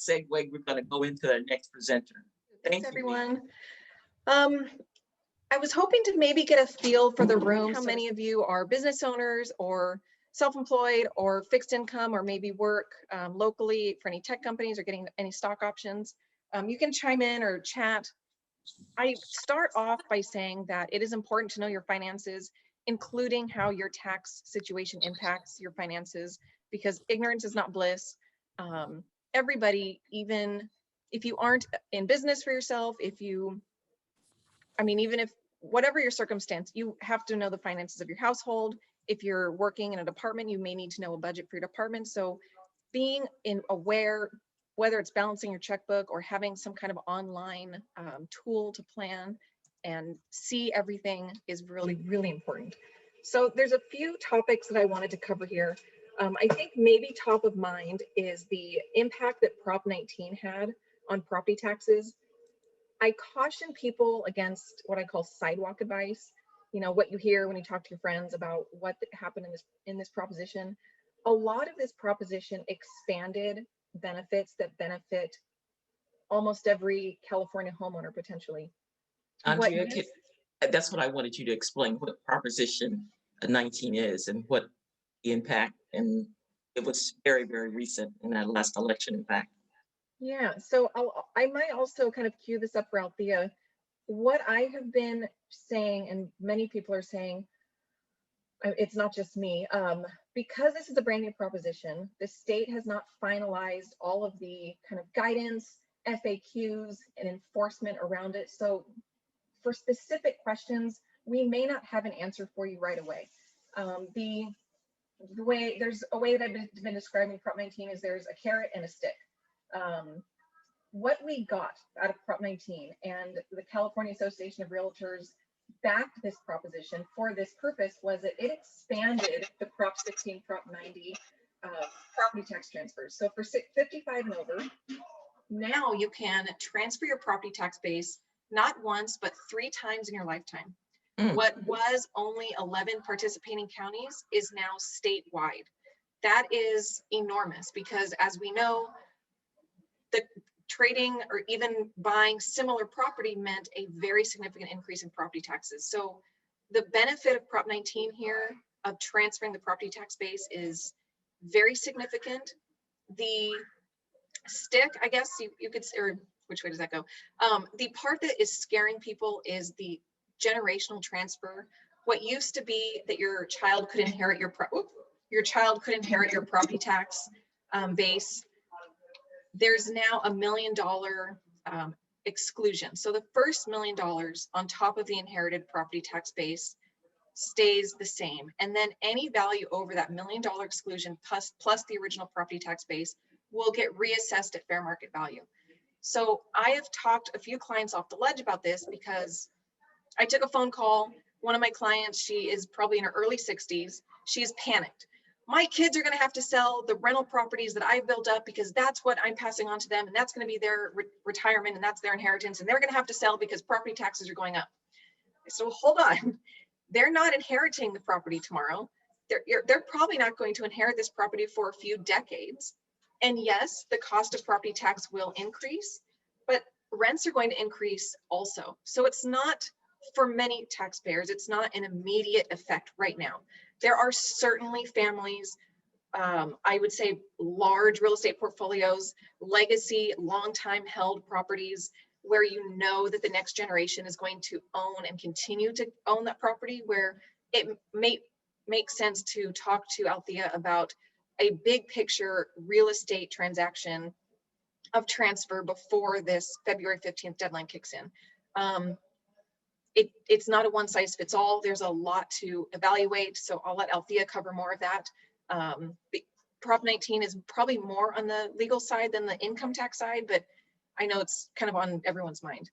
segue, we're going to go into the next presenter. Thanks, everyone. I was hoping to maybe get a feel for the room. How many of you are business owners or self-employed or fixed income, or maybe work locally for any tech companies or getting any stock options? You can chime in or chat. I start off by saying that it is important to know your finances, including how your tax situation impacts your finances, because ignorance is not bliss. Everybody, even if you aren't in business for yourself, even if whatever your circumstance, you have to know the finances of your household. If you're working in a department, you may need to know a budget for your department. So being aware, whether it's balancing your checkbook or having some kind of online tool to plan and see everything, is really, really important. So there's a few topics that I wanted to cover here. I think maybe top of mind is the impact that Prop 19 had on property taxes. I caution people against what I call sidewalk advice. You know, what you hear when you talk to your friends about what happened in this proposition. A lot of this proposition expanded benefits that benefit almost every California homeowner potentially. Andrea, that's what I wanted you to explain, what Proposition 19 is and what the impact, and it was very, very recent in that last election, in fact. Yeah, so I might also kind of cue this up for Althea. What I have been saying, and many people are saying, it's not just me, because this is a brand new proposition, the state has not finalized all of the kind of guidance, FAQs, and enforcement around it. So for specific questions, we may not have an answer for you right away. There's a way that I've been describing Prop 19 is there's a carrot and a stick. What we got out of Prop 19, and the California Association of Realtors backed this proposition for this purpose, was that it expanded the Prop 16, Prop 90 property tax transfers. So for 55 and over, now you can transfer your property tax base not once, but 3 times in your lifetime. What was only 11 participating counties is now statewide. That is enormous, because as we know, the trading or even buying similar property meant a very significant increase in property taxes. So the benefit of Prop 19 here of transferring the property tax base is very significant. The stick, I guess you could, or which way does that go? The part that is scaring people is the generational transfer. What used to be that your child could inherit your property tax base, there's now $1 million exclusion. So the first $1 million on top of the inherited property tax base stays the same. And then any value over that $1 million exclusion plus the original property tax base will get reassessed at fair market value. So I have talked a few clients off the ledge about this, because I took a phone call. One of my clients, she is probably in her early 60s. She's panicked. My kids are going to have to sell the rental properties that I've built up, because that's what I'm passing on to them, and that's going to be their retirement, and that's their inheritance, and they're going to have to sell because property taxes are going up. So hold on, they're not inheriting the property tomorrow. They're probably not going to inherit this property for a few decades. And yes, the cost of property tax will increase, but rents are going to increase also. So it's not, for many taxpayers, it's not an immediate effect right now. There are certainly families, I would say large real estate portfolios, legacy, long time held properties, where you know that the next generation is going to own and continue to own that property, where it may make sense to talk to Althea about a big picture real estate transaction of transfer before this February 15th deadline kicks in. It's not a one size fits all. There's a lot to evaluate. So I'll let Althea cover more of that. Prop 19 is probably more on the legal side than the income tax side, but I know it's kind of on everyone's mind.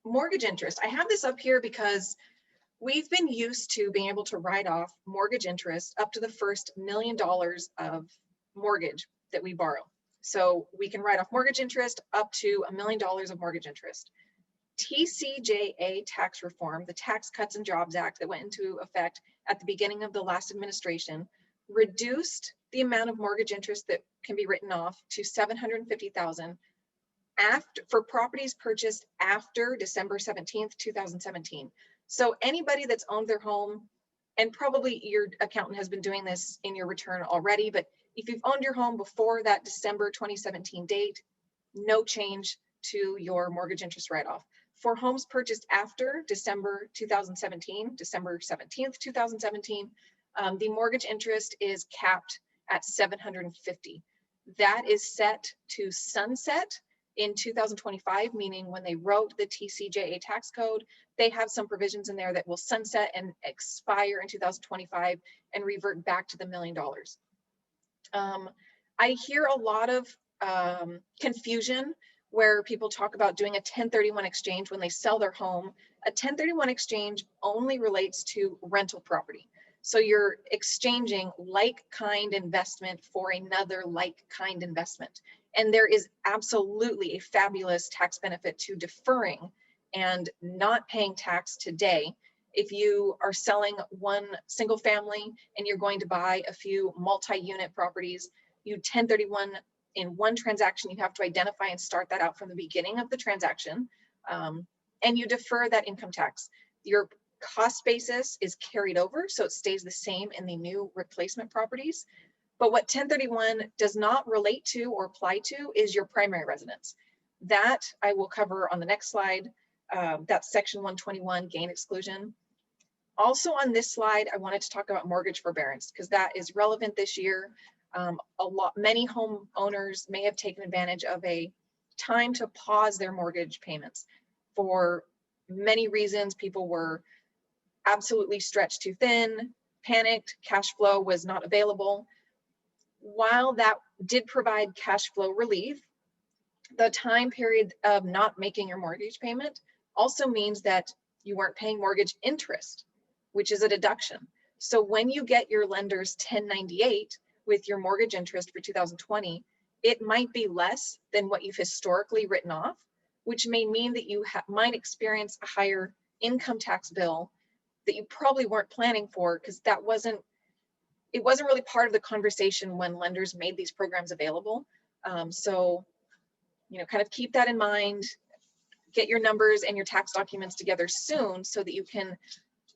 Mortgage interest. I have this up here because we've been used to being able to write off mortgage interest up to the first $1 million of mortgage that we borrow. So we can write off mortgage interest up to $1 million of mortgage interest. TCJA tax reform, the Tax Cuts and Jobs Act that went into effect at the beginning of the last administration, reduced the amount of mortgage interest that can be written off to $750,000 for properties purchased after December 17th, 2017. So anybody that's owned their home, and probably your accountant has been doing this in your return already, but if you've owned your home before that December 2017 date, no change to your mortgage interest write-off. For homes purchased after December 2017, December 17th, 2017, the mortgage interest is capped at $750. That is set to sunset in 2025, meaning when they wrote the TCJA tax code, they have some provisions in there that will sunset and expire in 2025 and revert back to the $1 million. I hear a lot of confusion where people talk about doing a 1031 exchange when they sell their home. A 1031 exchange only relates to rental property. So you're exchanging like-kind investment for another like-kind investment. And there is absolutely a fabulous tax benefit to deferring and not paying tax today. If you are selling one single family and you're going to buy a few multi-unit properties, you 1031 in one transaction, you have to identify and start that out from the beginning of the transaction. And you defer that income tax. Your cost basis is carried over, so it stays the same in the new replacement properties. But what 1031 does not relate to or apply to is your primary residence. That I will cover on the next slide. That's section 121, gain exclusion. Also on this slide, I wanted to talk about mortgage forbearance because that is relevant this year. Many homeowners may have taken advantage of a time to pause their mortgage payments. For many reasons, people were absolutely stretched too thin, panicked, cash flow was not available. While that did provide cash flow relief, the time period of not making your mortgage payment also means that you weren't paying mortgage interest, which is a deduction. So when you get your lender's 1098 with your mortgage interest for 2020, it might be less than what you've historically written off, which may mean that you might experience a higher income tax bill that you probably weren't planning for, because it wasn't really part of the conversation when lenders made these programs available. So, kind of keep that in mind, get your numbers and your tax documents together soon so that you can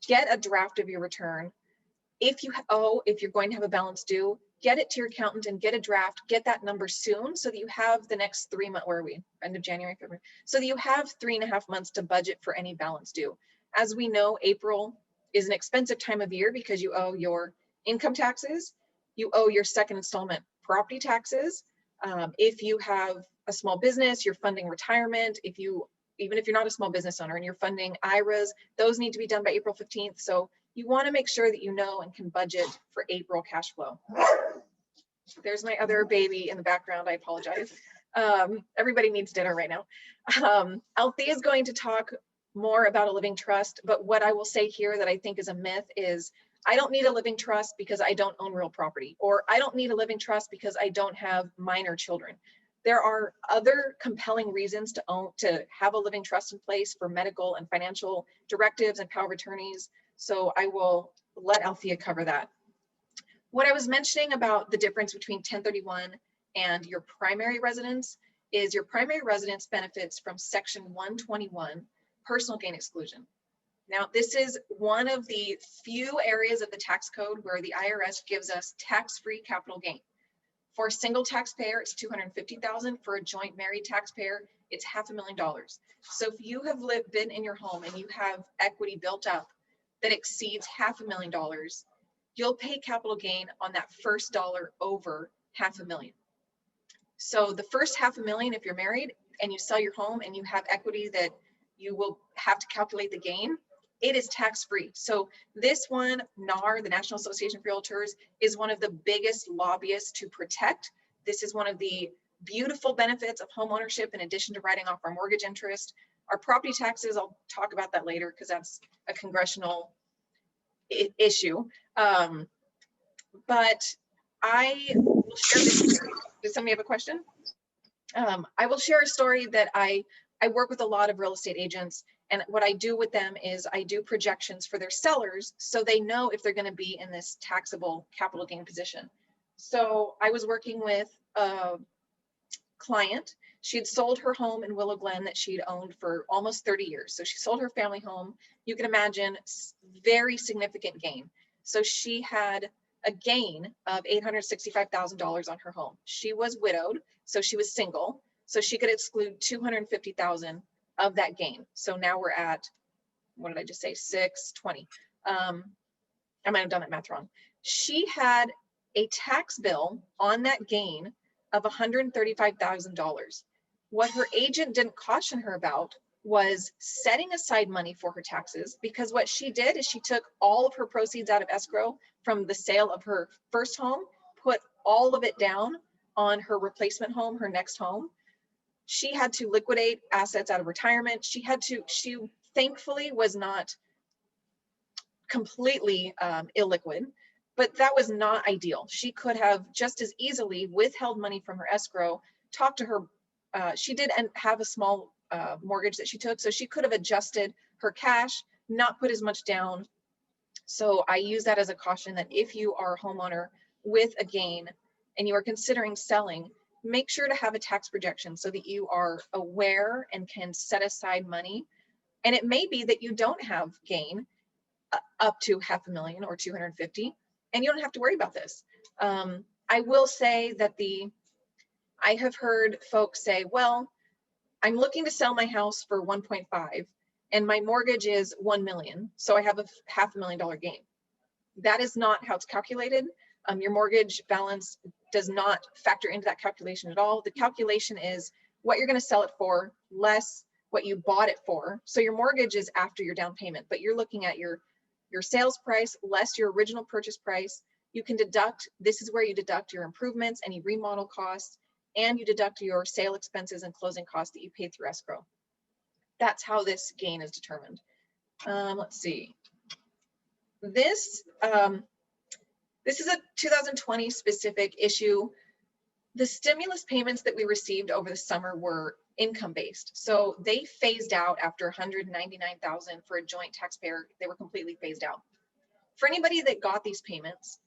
get a draft of your return. If you're going to have a balance due, get it to your accountant and get a draft, get that number soon so that you have the next 3 months, where are we? End of January, February. So that you have 3.5 months to budget for any balance due. As we know, April is an expensive time of year because you owe your income taxes, you owe your second installment property taxes. If you have a small business, you're funding retirement. Even if you're not a small business owner and you're funding IRAs, those need to be done by April 15th. So you want to make sure that you know and can budget for April cash flow. There's my other baby in the background. I apologize. Everybody needs dinner right now. Althea is going to talk more about a living trust, but what I will say here that I think is a myth is I don't need a living trust because I don't own real property, or I don't need a living trust because I don't have minor children. There are other compelling reasons to have a living trust in place for medical and financial directives and power of attorneys. So I will let Althea cover that. What I was mentioning about the difference between 1031 and your primary residence is your primary residence benefits from section 121, personal gain exclusion. Now, this is one of the few areas of the tax code where the IRS gives us tax-free capital gain. For a single taxpayer, it's $250,000. For a joint married taxpayer, it's $500,000. So if you have been in your home and you have equity built up that exceeds $500,000, you'll pay capital gain on that first dollar over $500,000. So the first $500,000, if you're married and you sell your home and you have equity that you will have to calculate the gain, it is tax-free. So this one, NAR, the National Association for Realtors, is one of the biggest lobbyists to protect. This is one of the beautiful benefits of home ownership in addition to writing off our mortgage interest. Our property taxes, I'll talk about that later because that's a congressional issue. But I will share this story. Does somebody have a question? I will share a story that I work with a lot of real estate agents, And what I do with them is I do projections for their sellers so they know if they're going to be in this taxable capital gain position. So I was working with a client. She had sold her home in Willow Glen that she'd owned for almost 30 years. So she sold her family home. You can imagine very significant gain. So she had a gain of $865,000 on her home. She was widowed, so she was single. So she could exclude $250,000 of that gain. So now we're at, what did I just say? 620. I might have done that math wrong. She had a tax bill on that gain of $135,000. What her agent didn't caution her about was setting aside money for her taxes, because what she did is she took all of her proceeds out of escrow from the sale of her first home, put all of it down on her replacement home, her next home. She had to liquidate assets out of retirement. She thankfully was not completely illiquid, but that was not ideal. She could have just as easily withheld money from her escrow, talked to her. She did have a small mortgage that she took, so she could have adjusted her cash, not put as much down. So I use that as a caution that if you are a homeowner with a gain and you are considering selling, make sure to have a tax projection so that you are aware and can set aside money. And it may be that you don't have gain up to $500,000 or 250, and you don't have to worry about this. I will say that I have heard folks say, well, I'm looking to sell my house for 1.5 and my mortgage is 1 million. So I have a $500,000 gain. That is not how it's calculated. Your mortgage balance does not factor into that calculation at all. The calculation is what you're going to sell it for less what you bought it for. So your mortgage is after your down payment, but you're looking at your sales price less your original purchase price. You can deduct, this is where you deduct your improvements, any remodel costs, and you deduct your sale expenses and closing costs that you paid through escrow. That's how this gain is determined. Let's see. This is a 2020 specific issue. The stimulus payments that we received over the summer were income-based. So they phased out after $199,000 for a joint taxpayer. They were completely phased out. For anybody that got these payments,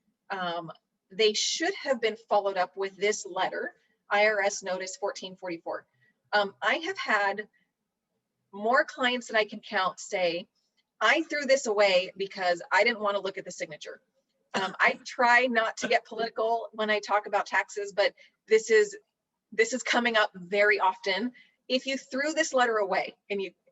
they should have been followed up with this letter, IRS Notice 1444. I have had more clients than I can count say, I threw this away because I didn't want to look at the signature. I try not to get political when I talk about taxes, but this is coming up very often. If you threw this letter away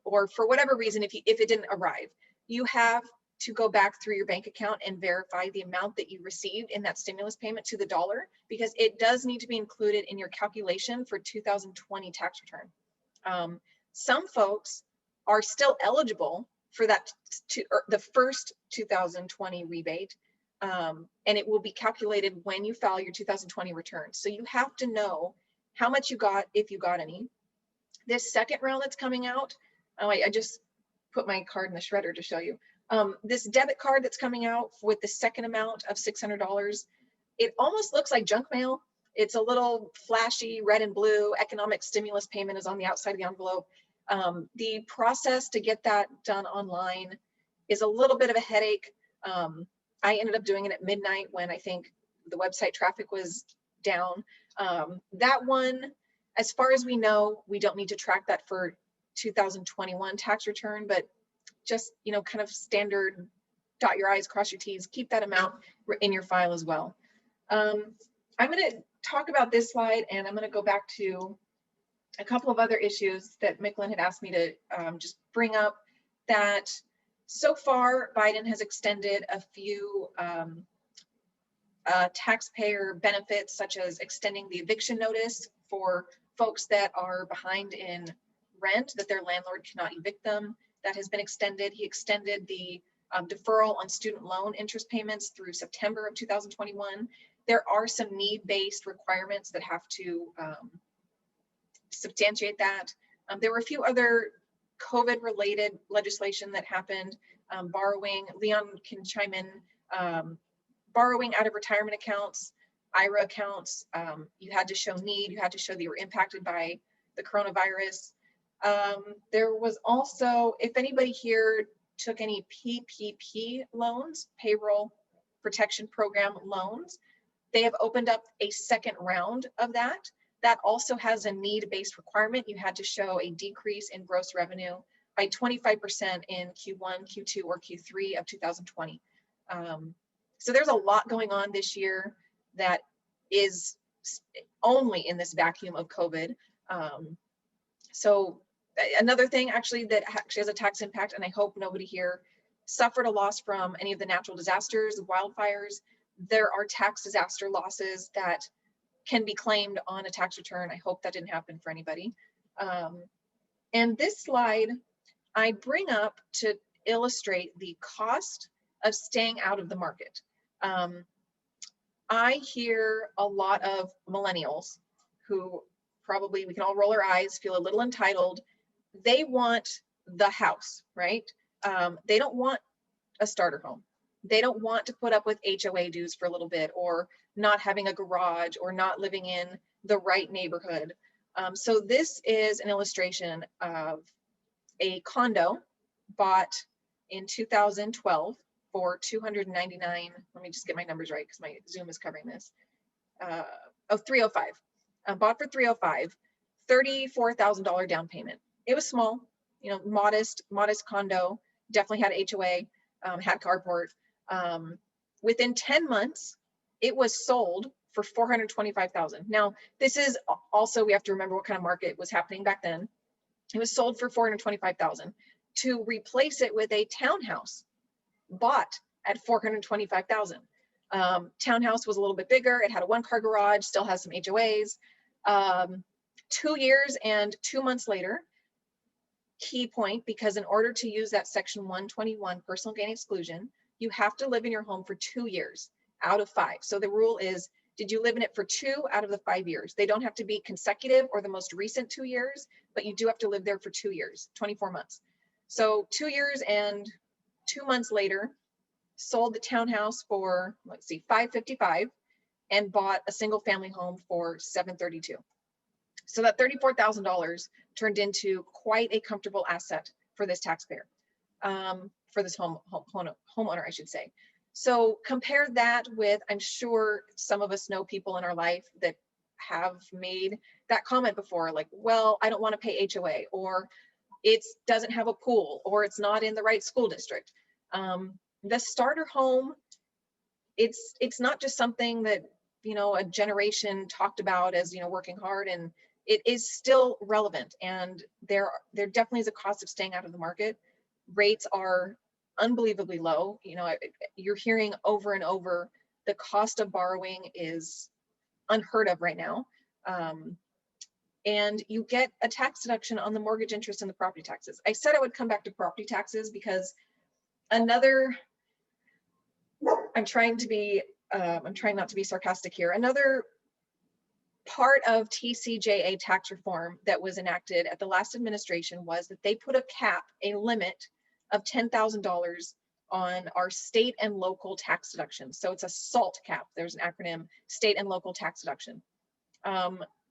or for whatever reason, if it didn't arrive, you have to go back through your bank account and verify the amount that you received in that stimulus payment to the dollar, because it does need to be included in your calculation for 2020 tax return. Some folks are still eligible for that the first 2020 rebate. And it will be calculated when you file your 2020 return. So you have to know how much you got, if you got any. This second round that's coming out, I just put my card in the shredder to show you. This debit card that's coming out with the second amount of $600, it almost looks like junk mail. It's a little flashy red and blue. Economic stimulus payment is on the outside of the envelope. The process to get that done online is a little bit of a headache. I ended up doing it at midnight when I think the website traffic was down. That one, as far as we know, we don't need to track that for 2021 tax return, but just, kind of standard, dot your I's, cross your T's, keep that amount in your file as well. I'm going to talk about this slide, and I'm going to go back to a couple of other issues that Mickelin had asked me to just bring up. That so far, Biden has extended a few taxpayer benefits, such as extending the eviction notice for folks that are behind in rent, that their landlord cannot evict them. That has been extended. He extended the deferral on student loan interest payments through September of 2021. There are some need-based requirements that have to substantiate that. There were a few other COVID-related legislation that happened. Borrowing, Leon can chime in, borrowing out of retirement accounts, IRA accounts, you had to show need, you had to show that you were impacted by the coronavirus. There was also, if anybody here took any PPP loans, payroll protection program loans, they have opened up a second round of that. That also has a need-based requirement. You had to show a decrease in gross revenue by 25% in Q1, Q2, or Q3 of 2020. So there's a lot going on this year that is only in this vacuum of COVID. So another thing actually that actually has a tax impact, and I hope nobody here suffered a loss from any of the natural disasters, wildfires. There are tax disaster losses that can be claimed on a tax return. I hope that didn't happen for anybody. And this slide I bring up to illustrate the cost of staying out of the market. I hear a lot of millennials who probably, we can all roll our eyes, feel a little entitled. They want the house, right? They don't want a starter home. They don't want to put up with HOA dues for a little bit, or not having a garage, or not living in the right neighborhood. So this is an illustration of a condo bought in 2012 for 299. Let me just get my numbers right because my Zoom is covering this. 305. Bought for 305, $34,000 down payment. It was small, you know, modest condo. Definitely had HOA, had carport. Within 10 months, it was sold for $425,000. Now, this is also, we have to remember what kind of market was happening back then. It was sold for $425,000 to replace it with a townhouse bought at $425,000. Townhouse was a little bit bigger. It had a 1-car garage, still has some HOAs. 2 years and 2 months later, key point, because in order to use that section 121 personal gain exclusion, you have to live in your home for 2 years out of 5. So the rule is, did you live in it for 2 out of the 5 years? They don't have to be consecutive or the most recent 2 years, but you do have to live there for 2 years, 24 months. So 2 years and 2 months later, sold the townhouse for, let's see, $555 and bought a single family home for $732. So that $34,000 turned into quite a comfortable asset for this taxpayer, for this homeowner, I should say. So compare that with, I'm sure some of us know people in our life that have made that comment before, like, well, I don't want to pay HOA, or it doesn't have a pool, or it's not in the right school district. The starter home, it's not just something that, you know, a generation talked about as, you know, working hard, and it is still relevant. And there definitely is a cost of staying out of the market. Rates are unbelievably low. You know, you're hearing over and over, the cost of borrowing is unheard of right now. And you get a tax deduction on the mortgage interest and the property taxes. I said I would come back to property taxes because another, I'm trying not to be sarcastic here. Another part of TCJA tax reform that was enacted at the last administration was that they put a cap, a limit of $10,000 on our state and local tax deductions. So it's a SALT cap. There's an acronym, state and local tax deduction.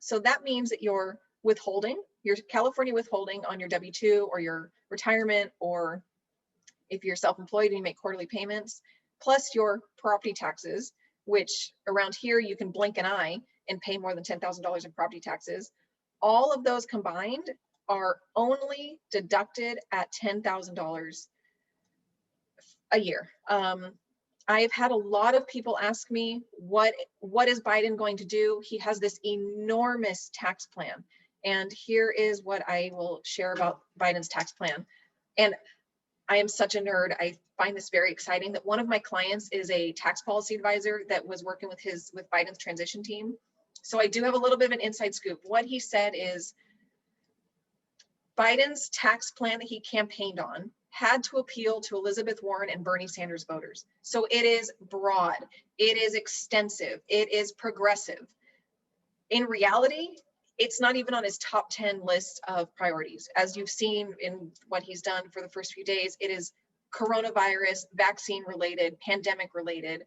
So that means that your withholding, your California withholding on your W-2 or your retirement, or if you're self-employed and you make quarterly payments, plus your property taxes, which around here you can blink an eye and pay more than $10,000 in property taxes. All of those combined are only deducted at $10,000 a year. I've had a lot of people ask me, what is Biden going to do? He has this enormous tax plan. And here is what I will share about Biden's tax plan. And I am such a nerd. I find this very exciting that one of my clients is a tax policy advisor that was working with Biden's transition team. So I do have a little bit of an inside scoop. What he said is Biden's tax plan that he campaigned on had to appeal to Elizabeth Warren and Bernie Sanders voters. So it is broad, it is extensive, it is progressive. In reality, it's not even on his top 10 list of priorities. As you've seen in what he's done for the first few days, it is coronavirus, vaccine related, pandemic related,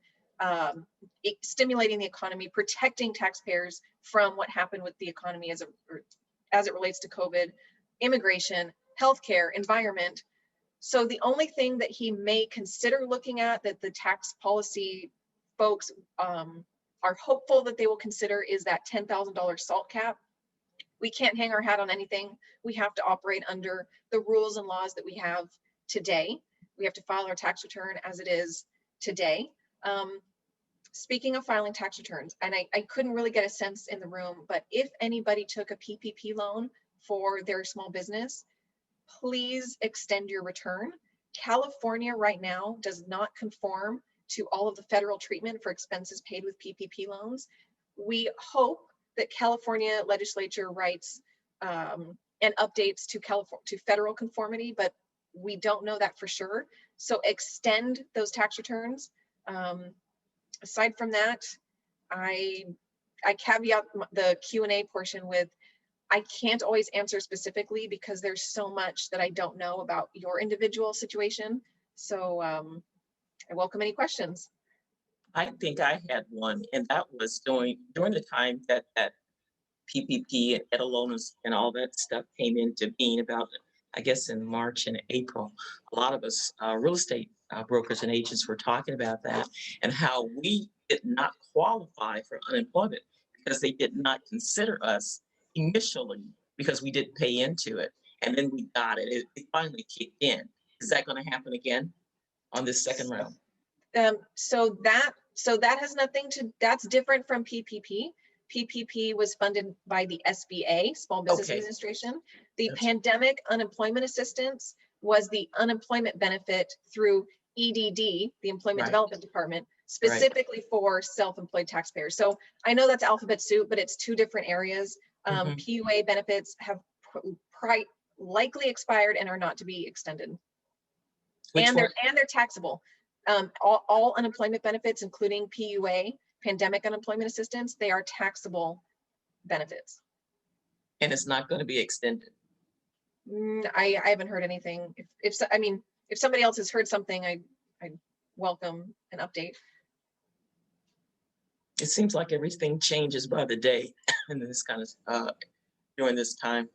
stimulating the economy, protecting taxpayers from what happened with the economy as it relates to COVID. immigration, healthcare, environment. So the only thing that he may consider looking at, that the tax policy folks are hopeful that they will consider, is that $10,000 SALT cap. We can't hang our hat on anything. We have to operate under the rules and laws that we have today. We have to file our tax return as it is today. Speaking of filing tax returns, and I couldn't really get a sense in the room, but if anybody took a PPP loan for their small business, please extend your return. California right now does not conform to all of the federal treatment for expenses paid with PPP loans. We hope that California legislature writes and updates to federal conformity, but we don't know that for sure. So extend those tax returns. Aside from that, I caveat the Q&A portion with, I can't always answer specifically because there's so much that I don't know about your individual situation. So I welcome any questions. I think I had one, and that was during the time that PPP and EDA loans and all that stuff came into being, about, I guess, in March and April. A lot of us real estate brokers and agents were talking about that, and how we did not qualify for unemployment because they did not consider us initially, because we didn't pay into it. And then we got it. It finally kicked in. Is that going to happen again on this second round? So that has nothing to, that's different from PPP. PPP was funded by the SBA, Small Business Administration. The pandemic unemployment assistance was the unemployment benefit through EDD, the Employment Development Department, specifically for self-employed taxpayers. So I know that's alphabet soup, but it's two different areas. PUA benefits have likely expired and are not to be extended. And they're taxable. All unemployment benefits, including PUA, pandemic unemployment assistance, they are taxable benefits. And it's not going to be extended? I haven't heard anything. If somebody else has heard something, I welcome an update. It seems like everything changes by the day in this kind of during this time.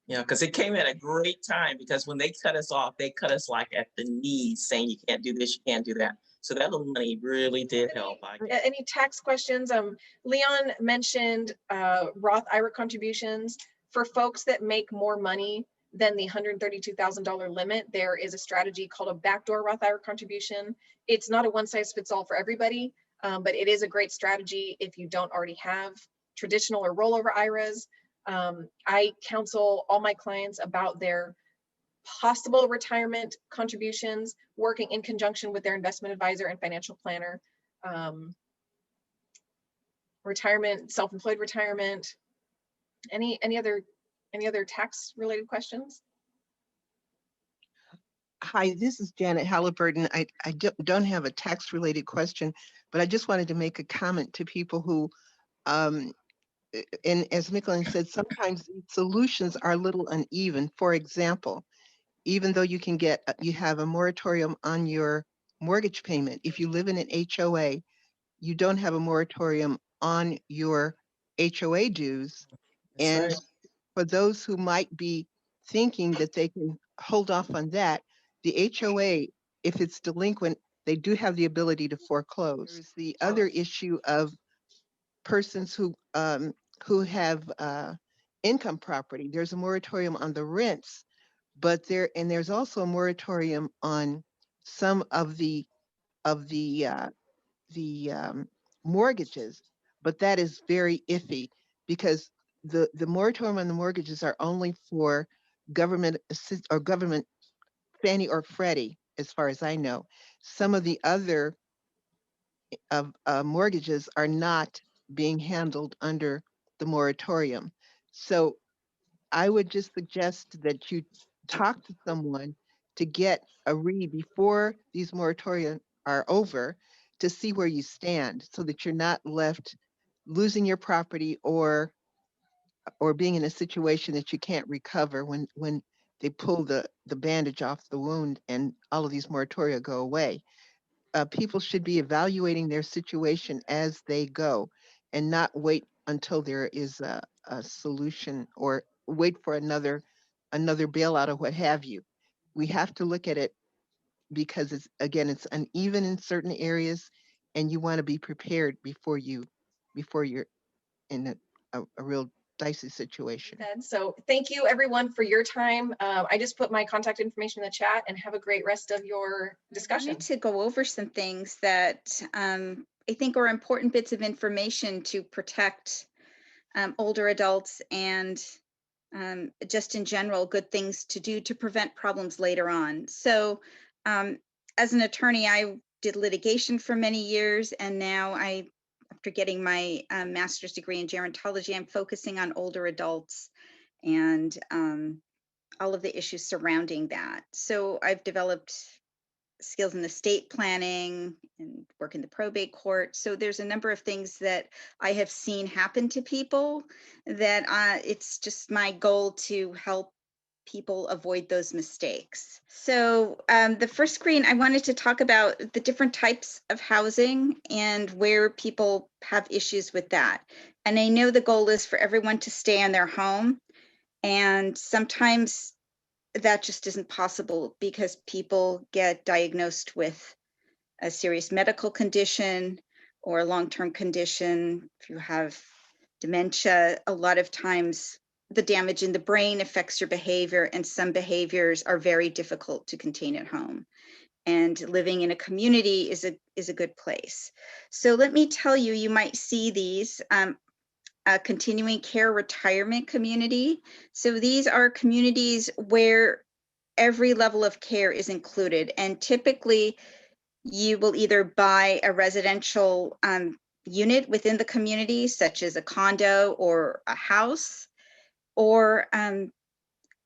Yeah, because it came at a great time, because when they cut us off, they cut us like at the knees, saying you can't do this, you can't do that. So that little money really did help. Any tax questions? Leon mentioned Roth IRA contributions. For folks that make more money than the $132,000 limit, there is a strategy called a backdoor Roth IRA contribution. It's not a one size fits all for everybody, but it is a great strategy if you don't already have traditional or rollover IRAs. I counsel all my clients about their possible retirement contributions, working in conjunction with their investment advisor and financial planner. Retirement, self-employed retirement. Any other tax related questions? Hi, this is Janet Halliburton. I don't have a tax related question, but I just wanted to make a comment to people who, and as Mickelin said, sometimes these solutions are a little uneven. For example, even though you have a moratorium on your mortgage payment, if you live in an HOA, you don't have a moratorium on your HOA dues. And for those who might be thinking that they can hold off on that, the HOA, if it's delinquent, they do have the ability to foreclose. There's the other issue of persons who have income property. There's a moratorium on the rents, but there's also a moratorium on some of the mortgages, but that is very iffy, because the moratorium on the mortgages are only for government Fannie or Freddie, as far as I know. Some of the other mortgages are not being handled under the moratorium. So I would just suggest that you talk to someone to get a read before these moratorium are over, to see where you stand, so that you're not left losing your property or being in a situation that you can't recover when they pull the bandage off the wound and all of these moratoria go away. People should be evaluating their situation as they go, and not wait until there is a a solution or wait for another bailout or what have you. We have to look at it because it's, again, it's uneven in certain areas, and you want to be prepared before you're in a real dicey situation. And so thank you everyone for your time. I just put my contact information in the chat, and have a great rest of your I discussion. wanted to go over some things that I think are important bits of information to protect older adults, and just in general, good things to do to prevent problems later on. So as an attorney, I did litigation for many years, and now after getting my master's degree in gerontology, I'm focusing on older adults and all of the issues surrounding that. So I've developed skills in estate planning and work in the probate court. So there's a number of things that I have seen happen to people that it's just my goal to help people avoid those mistakes. So the first screen, I wanted to talk about the different types of housing and where people have issues with that. And I know the goal is for everyone to stay in their home. And sometimes that just isn't possible because people get diagnosed with a serious medical condition or a long-term condition. If you have dementia, a lot of times the damage in the brain affects your behavior, and some behaviors are very difficult to contain at home. And living in a community is a good place. So let me tell you, you might see these. A continuing care retirement community. So these are communities where every level of care is included, and typically you will either buy a residential unit within the community, such as a condo or a house, or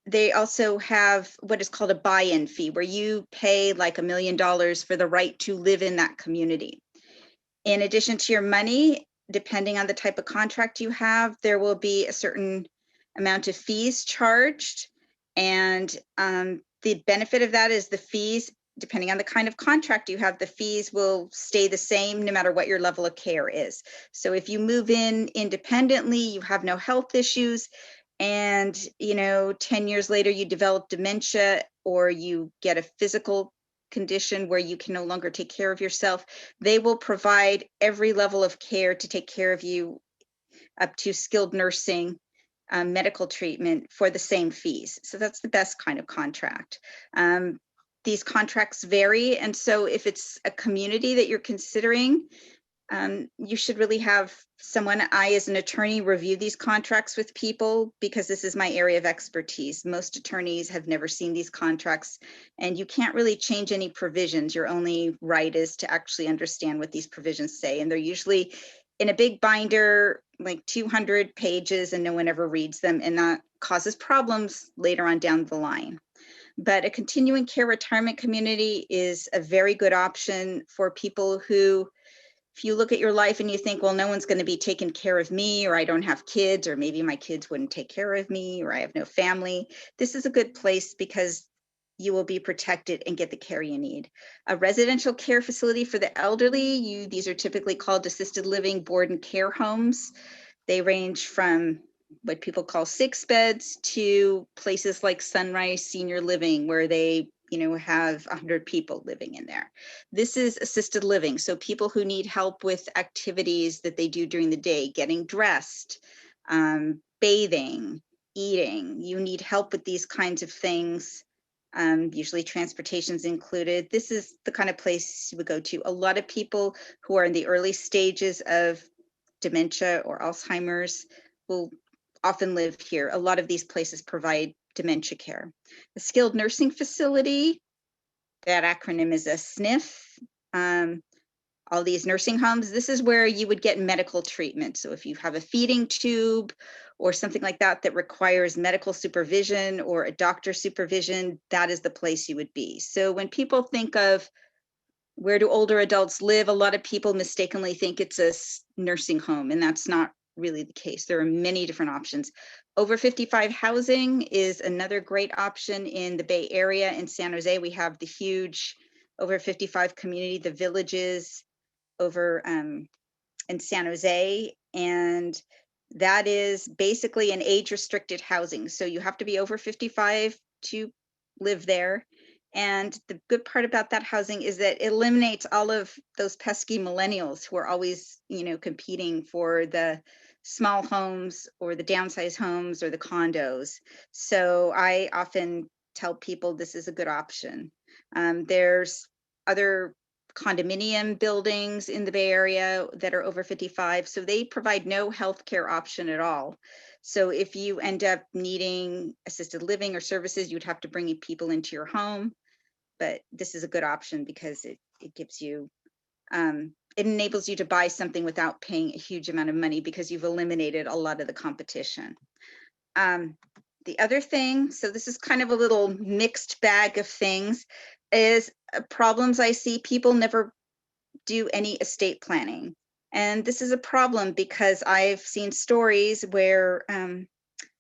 they also have what is called a buy-in fee, where you pay like $1 million for the right to live in that community. In addition to your money, depending on the type of contract you have, there will be a certain amount of fees charged. And the benefit of that is the fees, depending on the kind of contract you have, the fees will stay the same no matter what your level of care is. So if you move in independently, you have no health issues, and 10 years later you develop dementia, or you get a physical condition where you can no longer take care of yourself, they will provide every level of care to take care of you, up to skilled nursing, medical treatment, for the same fees. So that's the best kind of contract. These contracts vary, and so if it's a community that you're considering, you should really have someone, I as an attorney, review these contracts with people, because this is my area of expertise. Most attorneys have never seen these contracts, and you can't really change any provisions. Your only right is to actually understand what these provisions say, and they're usually in a big binder, like 200 pages, and no one ever reads them, and that causes problems later on down the line. But a continuing care retirement community is a very good option for people who, if you look at your life and you think, well, no one's going to be taking care of me, or I don't have kids, or maybe my kids wouldn't take care of me, or I have no family, this is a good place because you will be protected and get the care you need. A residential care facility for the elderly, these are typically called assisted living, board and care homes. They range from what people call 6 beds to places like Sunrise Senior Living, where they have 100 people living in there. This is assisted living. So people who need help with activities that they do during the day, getting dressed, bathing, eating, you need help with these kinds of things. Usually transportation's included. This is the kind of place you would go to. A lot of people who are in the early stages of dementia or Alzheimer's will often live here. A lot of these places provide dementia care. The skilled nursing facility, that acronym is a SNF. All these nursing homes, this is where you would get medical treatment. So if you have a feeding tube or something like that that requires medical supervision or a doctor's supervision, that is the place you would be. So when people think of where do older adults live, a lot of people mistakenly think it's a nursing home, and that's not really the case. There are many different options. Over 55 housing is another great option in the Bay Area. In San Jose, we have the huge over 55 community, the Villages over in San Jose, and That is basically an age-restricted housing. So you have to be over 55 to live there. And the good part about that housing is that it eliminates all of those pesky millennials who are always, competing for the small homes or the downsized homes or the condos. So I often tell people this is a good option. There's other condominium buildings in the Bay Area that are over 55, so they provide no healthcare option at all. So if you end up needing assisted living or services, you'd have to bring people into your home. But this is a good option because it gives you, it enables you to buy something without paying a huge amount of money because you've eliminated a lot of the competition. The other thing, so this is kind of a little mixed bag of things, is problems I see. People never do any estate planning. And this is a problem because I've seen stories where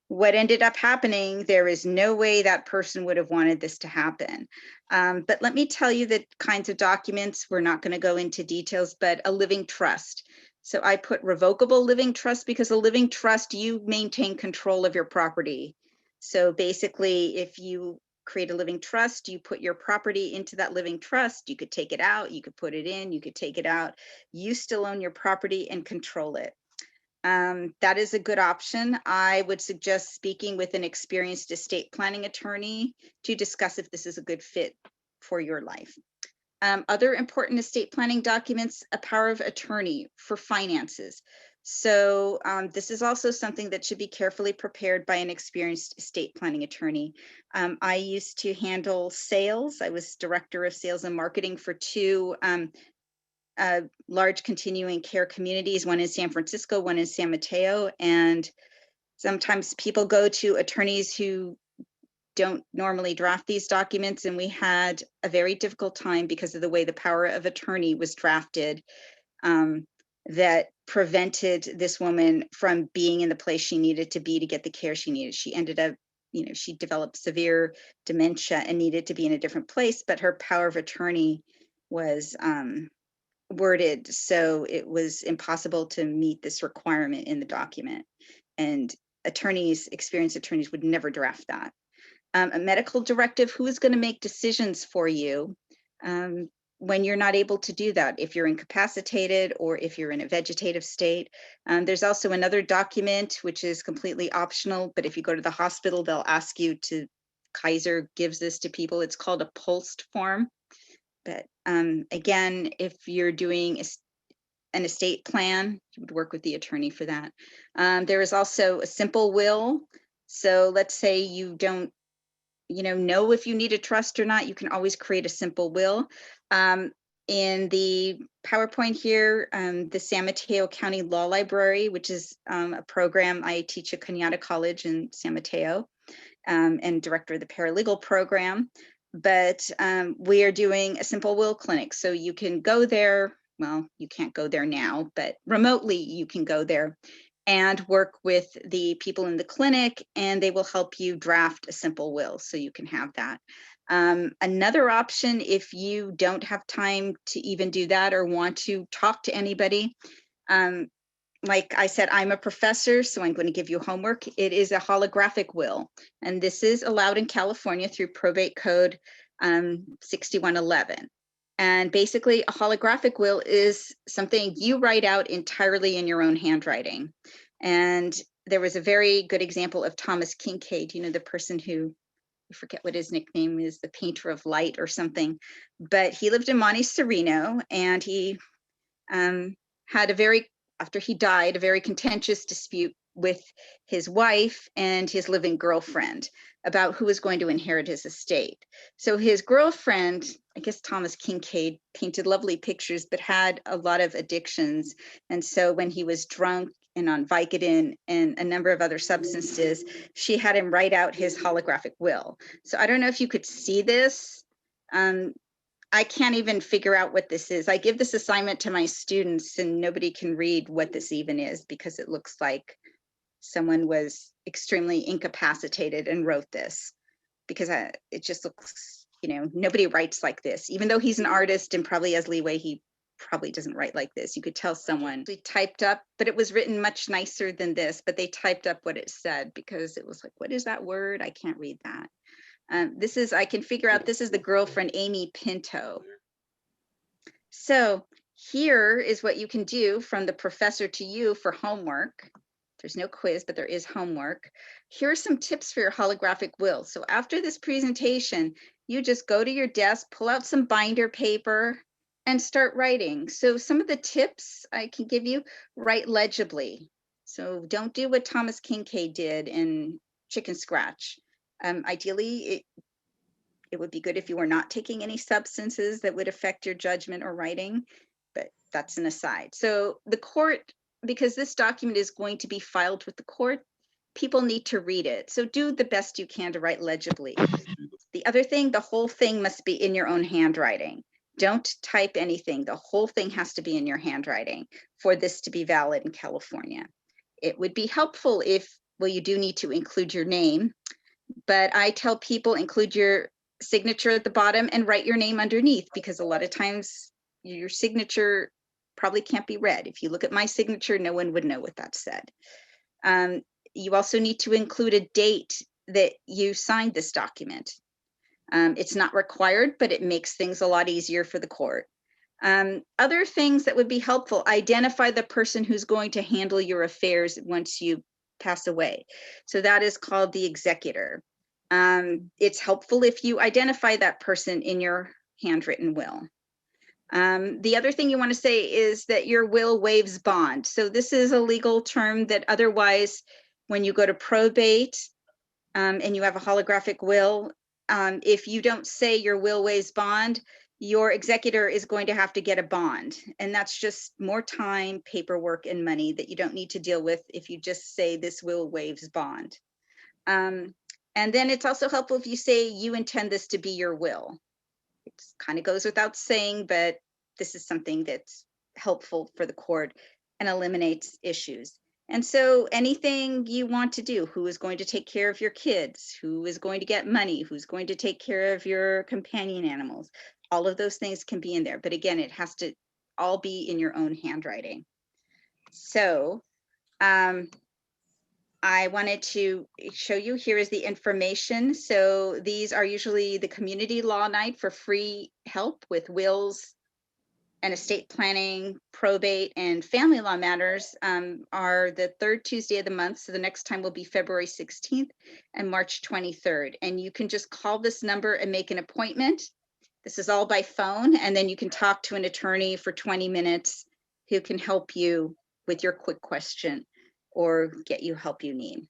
what ended up happening, there is no way that person would have wanted this to happen. But let me tell you the kinds of documents, we're not going to go into details, but a living trust. So I put revocable living trust because a living trust, you maintain control of your property. So basically, if you create a living trust, you put your property into that living trust, you could take it out, you could put it in, you could take it out. You still own your property and control it. That is a good option. I would suggest speaking with an experienced estate planning attorney to discuss if this is a good fit for your life. Other important estate planning documents, a power of attorney for finances. So this is also something that should be carefully prepared by an experienced estate planning attorney. I used to handle sales. I was director of sales and marketing for two large continuing care communities, one in San Francisco, one in San Mateo. And sometimes people go to attorneys who don't normally draft these documents. And we had a very difficult time because of the way the power of attorney was drafted, that prevented this woman from being in the place she needed to be to get the care she needed. She ended up, she developed severe dementia and needed to be in a different place, but her power of attorney was worded so it was impossible to meet this requirement in the document. And experienced attorneys would never draft that. A medical directive, who is going to make decisions for you when you're not able to do that, if you're incapacitated or if you're in a vegetative state. There's also another document which is completely optional, but if you go to the hospital, they'll ask you to, Kaiser gives this to people, it's called a POLST form. But again, if you're doing an estate plan, you would work with the attorney for that. There is also a simple will. So let's say you don't know if you need a trust or not, you can always create a simple will. In the PowerPoint here, the San Mateo County Law Library, which is a program I teach at Cañada College in San Mateo, and director of the paralegal program. But we are doing a simple will clinic. So you can go there. Well, you can't go there now, but remotely you can go there and work with the people in the clinic, and they will help you draft a simple will so you can have that. Another option, if you don't have time to even do that or want to talk to anybody, like I said, I'm a professor, so I'm going to give you homework. It is a holographic will, and this is allowed in California through probate code 6111. And basically, a holographic will is something you write out entirely in your own handwriting. And there was a very good example of Thomas Kincaid, the person who, I forget what his nickname is, the painter of light or something, but he lived in Monte Sereno, and he had after he died, a very contentious dispute with his wife and his living girlfriend about who was going to inherit his estate. So his girlfriend, I guess Thomas Kincaid, painted lovely pictures, but had a lot of addictions. And so when he was drunk and on Vicodin and a number of other substances, she had him write out his holographic will. So I don't know if you could see this. I can't even figure out what this is. I give this assignment to my students and nobody can read what this even is because it looks like someone was extremely incapacitated and wrote this, because it just looks, nobody writes like this. Even though he's an artist and probably has leeway, he probably doesn't write like this. You could tell someone they typed up, but it was written much nicer than this, but they typed up what it said because it was like, what is that word? I can't read that. This is, I can figure out, this is the girlfriend, Amy Pinto. So here is what you can do from the professor to you for homework. There's no quiz, but there is homework. Here are some tips for your holographic will. So after this presentation, you just go to your desk, pull out some binder paper, and start writing. So some of the tips I can give you: write legibly. So don't do what Thomas Kincaid did in Chicken Scratch. Ideally, it would be good if you were not taking any substances that would affect your judgment or writing, but that's an aside. So the court, because this document is going to be filed with the court, people need to read it. So do the best you can to write legibly. The other thing, the whole thing must be in your own handwriting. Don't type anything. The whole thing has to be in your handwriting for this to be valid in California. It would be helpful if, well, you do need to include your name, but I tell people include your signature at the bottom and write your name underneath, because a lot of times your signature probably can't be read. If you look at my signature, no one would know what that said. You also need to include a date that you signed this document. It's not required, but it makes things a lot easier for the court. Other things that would be helpful: identify the person who's going to handle your affairs once you pass away. So that is called the executor. It's helpful if you identify that person in your handwritten will. The other thing you want to say is that your will waives bond. So this is a legal term that otherwise, when you go to probate and you have a holographic will, if you don't say your will waives bond, your executor is going to have to get a bond. And that's just more time, paperwork, and money that you don't need to deal with if you just say this will waives bond. And then it's also helpful if you say you intend this to be your will. It kind of goes without saying, but this is something that's helpful for the court and eliminates issues. And so anything you want to do: who is going to take care of your kids, who is going to get money, who's going to take care of your companion animals, all of those things can be in there. But again, it has to all be in your own handwriting. So I wanted to show you, here is the information. So these are usually the community law night for free help with wills and estate planning, probate, and family law matters are the third Tuesday of the month. So the next time will be February 16th and March 23rd. And you can just call this number and make an appointment. This is all by phone. And then you can talk to an attorney for 20 minutes who can help you with your quick question or get you help you need.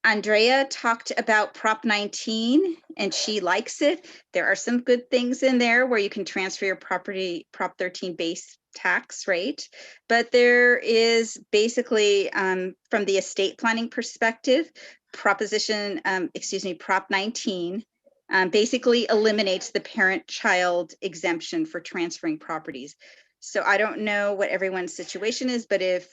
Andrea talked about Prop 19 and she likes it. There are some good things in there where you can transfer your property Prop 13 base tax rate, but there is basically from the estate planning perspective, Prop 19 basically eliminates the parent-child exemption for transferring properties. So I don't know what everyone's situation is, but if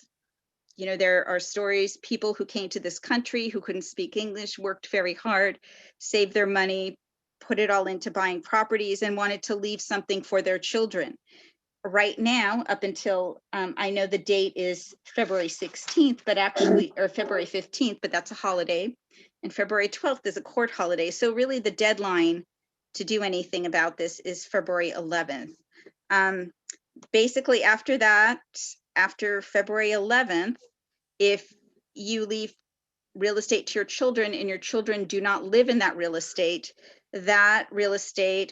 there are stories, people who came to this country who couldn't speak English, worked very hard, saved their money, put it all into buying properties and wanted to leave something for their children. Right now, up until, I know the date is February 16th, but actually, or February 15th, but that's a holiday. And February 12th is a court holiday. So really the deadline to do anything about this is February 11th. Basically after that, after February 11th, if you leave real estate to your children and your children do not live in that real estate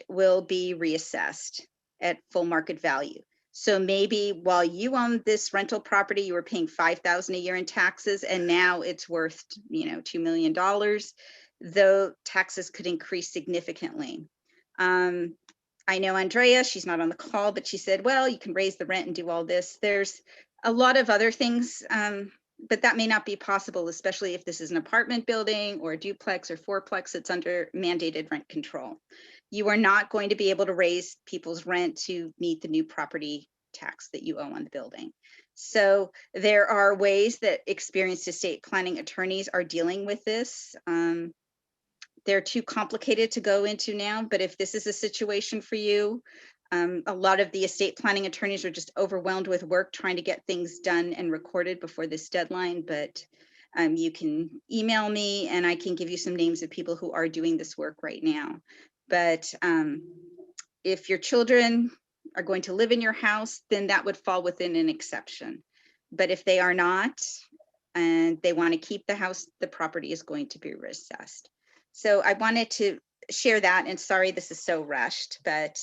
will be reassessed at full market value. So maybe while you own this rental property, you were paying $5,000 a year in taxes, and now it's worth, $2 million. The taxes could increase significantly. I know Andrea, she's not on the call, but she said, well, you can raise the rent and do all this. There's a lot of other things, but that may not be possible, especially if this is an apartment building or a duplex or fourplex that's under mandated rent control. You are not going to be able to raise people's rent to meet the new property tax that you owe on the building. So there are ways that experienced estate planning attorneys are dealing with this. They're too complicated to go into now, but if this is a situation for you, A lot of the estate planning attorneys are just overwhelmed with work trying to get things done and recorded before this deadline, but you can email me and I can give you some names of people who are doing this work right now. But if your children are going to live in your house, then that would fall within an exception. But if they are not, and they want to keep the house, the property is going to be reassessed. So I wanted to share that, and sorry this is so rushed, but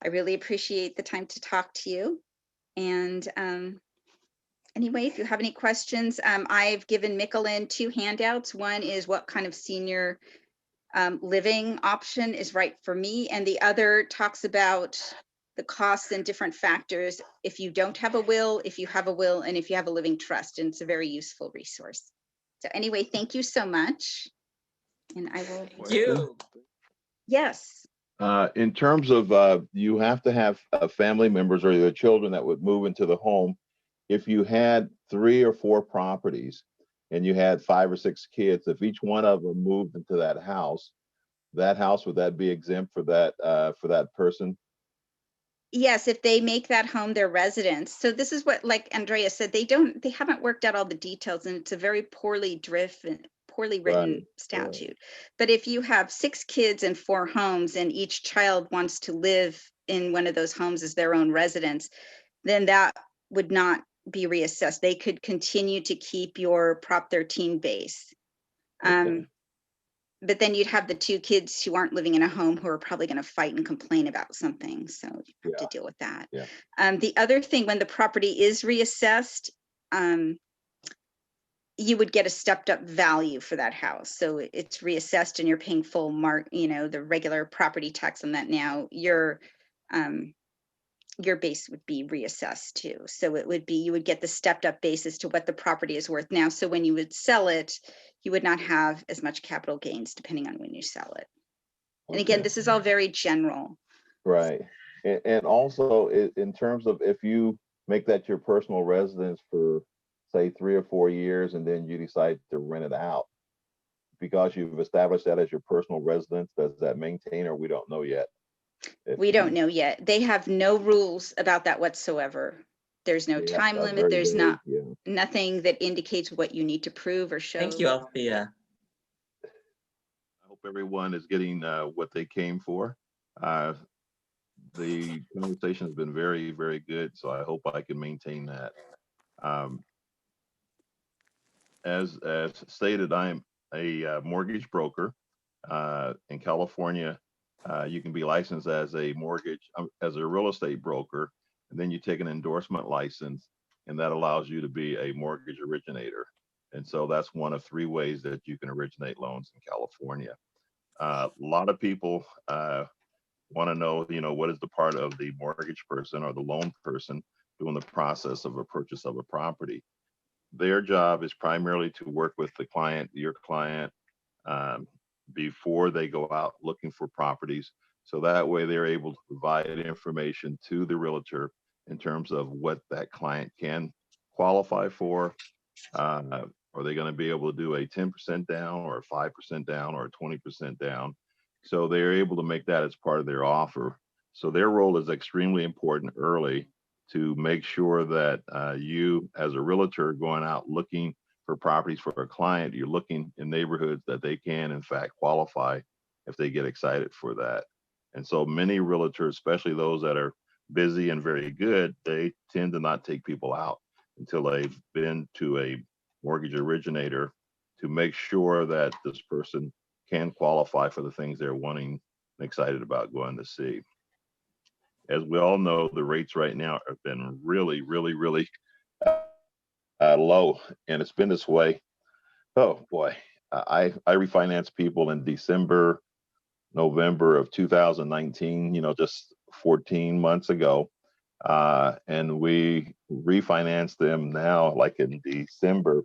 I really appreciate the time to talk to you. And anyway, if you have any questions, I've given Mickelin 2 handouts. One is what kind of senior living option is right for me, and the other talks about the costs and different factors if you don't have a will, if you have a will, and if you have a living trust, and it's a very useful resource. So anyway, thank you so much. And I will. Thank you. Yes. In terms of you have to have family members or your children that would move into the home. If you had 3 or 4 properties and you had 5 or 6 kids, if each one of them moved into that house, would that be exempt for that person? Yes, if they make that home their residence. So this is what, like Andrea said, they haven't worked out all the details, and it's a very poorly written statute. But if you have 6 kids and 4 homes and each child wants to live in one of those homes as their own residence, then that would not be reassessed. They could continue to keep your Prop 13 base. Okay. But then you'd have the 2 kids who aren't living in a home who are probably going to fight and complain about something. So you have to deal with that. Yeah. The other thing, when the property is reassessed, you would get a stepped up value for that house. So it's reassessed and you're paying full the regular property tax on that now. Your base would be reassessed too. So it would be, you would get the stepped up basis to what the property is worth now. So when you would sell it, you would not have as much capital gains depending on when you sell it. And again, this is all very general. Right. And also in terms of if you make that your personal residence for say 3 or 4 years and then you decide to rent it out, because you've established that as your personal residence, does that maintain, or we don't know yet? We don't know yet. They have no rules about that whatsoever. There's no time limit. There's nothing that indicates what you need to prove or show. Thank you, Althea. I hope everyone is getting what they came for. The conversation has been very, very good, so I hope I can maintain that. As stated, I am a mortgage broker in California. You can be licensed as a real estate broker, and then you take an endorsement license, and that allows you to be a mortgage originator. And so that's one of 3 ways that you can originate loans in California. A lot of people want to know, what is the part of the mortgage person or the loan person doing the process of a purchase of a property. Their job is primarily to work with the client, your client, before they go out looking for properties. So that way they're able to provide information to the realtor in terms of what that client can qualify for. Are they going to be able to do a 10% down or a 5% down or a 20% down? So they're able to make that as part of their offer. So their role is extremely important early to make sure that you as a realtor going out looking for properties for a client, you're looking in neighborhoods that they can in fact qualify if they get excited for that. And so many realtors, especially those that are busy and very good, they tend to not take people out until they've been to a mortgage originator to make sure that this person can qualify for the things they're wanting and excited about going to see. As we all know, the rates right now have been really, really, really low, and it's been this way. Oh boy, I refinanced people in December, November of 2019, just 14 months ago. And we refinanced them now like in December,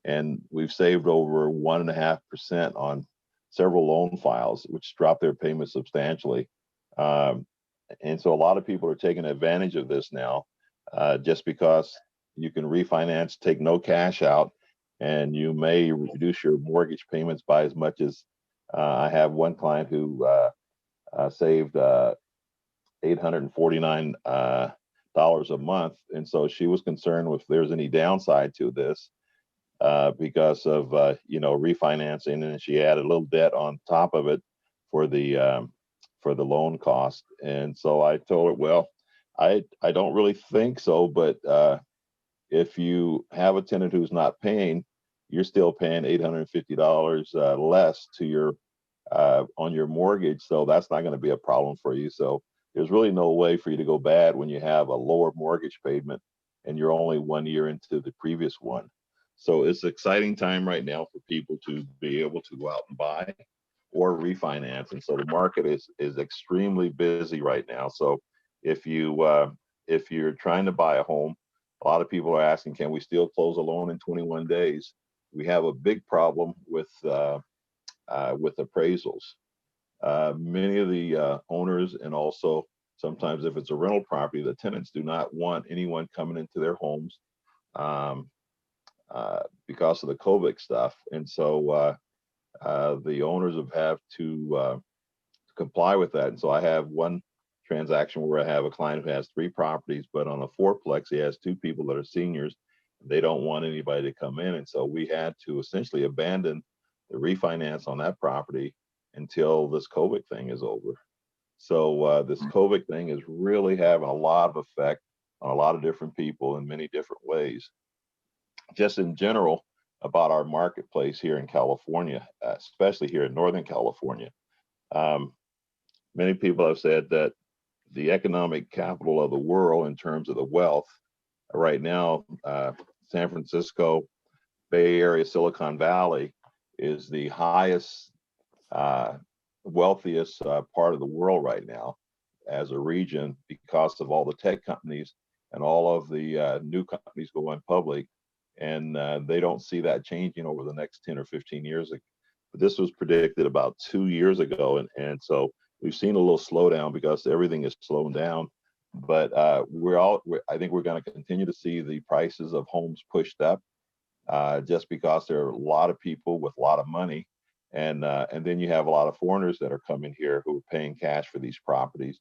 and we've saved over 1.5% on several loan files, which dropped their payments substantially. And so a lot of people are taking advantage of this now, just because you can refinance, take no cash out, and you may reduce your mortgage payments by as much as I have one client who saved $849 a month. And so she was concerned if there's any downside to this because of, refinancing, and she added a little debt on top of it for the loan cost. And so I told her, well, I don't really think so, but if you have a tenant who's not paying, you're still paying $850 less to your on your mortgage, so that's not going to be a problem for you. So there's really no way for you to go bad when you have a lower mortgage payment and you're only 1 year into the previous one. So it's an exciting time right now for people to be able to go out and buy or refinance. And so the market is extremely busy right now. So if you're trying to buy a home, a lot of people are asking, can we still close a loan in 21 days? We have a big problem with appraisals. Many of the owners, and also sometimes if it's a rental property, the tenants do not want anyone coming into their homes because of the COVID stuff. And so the owners have to comply with that. And so I have one transaction where I have a client who has 3 properties, but on a 4-plex, he has 2 people that are seniors. They don't want anybody to come in. And so we had to essentially abandon the refinance on that property until this COVID thing is over. So this COVID thing is really having a lot of effect on a lot of different people in many different ways. Just in general about our marketplace here in California, especially here in Northern California. Many people have said that the economic capital of the world in terms of the wealth right now, San Francisco, Bay Area, Silicon Valley is the highest, wealthiest part of the world right now as a region because of all the tech companies and all of the new companies going public. And they don't see that changing over the next 10 or 15 years. But this was predicted about 2 years ago. And so we've seen a little slowdown because everything is slowing down. But I think we're going to continue to see the prices of homes pushed up just because there are a lot of people with a lot of money. And then you have a lot of foreigners that are coming here who are paying cash for these properties.